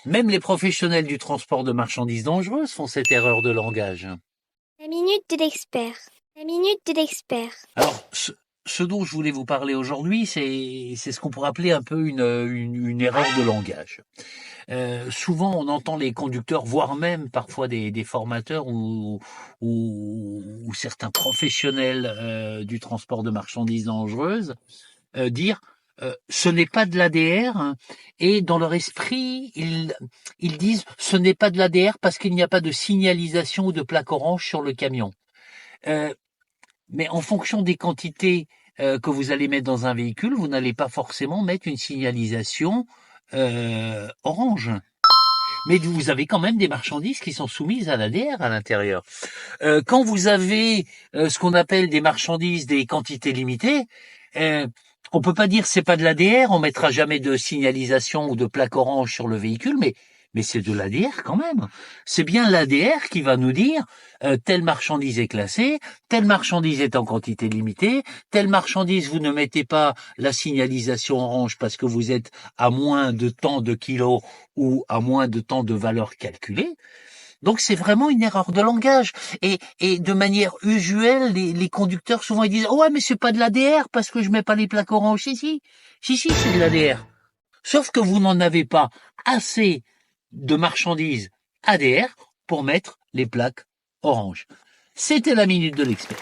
Même les professionnels du transport de marchandises dangereuses font cette erreur de langage. La minute de l'expert. La minute de l'expert. Alors, ce dont je voulais vous parler aujourd'hui, c'est ce qu'on pourrait appeler un peu une erreur de langage. Souvent, on entend les conducteurs, voire même parfois des formateurs ou certains professionnels du transport de marchandises dangereuses dire ce n'est pas de l'ADR, hein, et dans leur esprit, ils disent ce n'est pas de l'ADR parce qu'il n'y a pas de signalisation ou de plaque orange sur le camion. Euh, mais en fonction des quantités que vous allez mettre dans un véhicule, vous n'allez pas forcément mettre une signalisation orange. Mais vous avez quand même des marchandises qui sont soumises à l'ADR à l'intérieur. Quand vous avez ce qu'on appelle des marchandises des quantités limitées, on peut pas dire c'est pas de l'ADR, on mettra jamais de signalisation ou de plaque orange sur le véhicule, mais c'est de l'ADR quand même. C'est bien l'ADR qui va nous dire telle marchandise est classée, telle marchandise est en quantité limitée, telle marchandise vous ne mettez pas la signalisation orange parce que vous êtes à moins de tant de kilos ou à moins de tant de valeur calculée. Donc c'est vraiment une erreur de langage. Et de manière usuelle, les conducteurs souvent ils disent oh ouais mais c'est pas de l'ADR parce que je mets pas les plaques oranges. Si c'est de l'ADR. Sauf que vous n'en avez pas assez de marchandises ADR pour mettre les plaques oranges. C'était la minute de l'expert.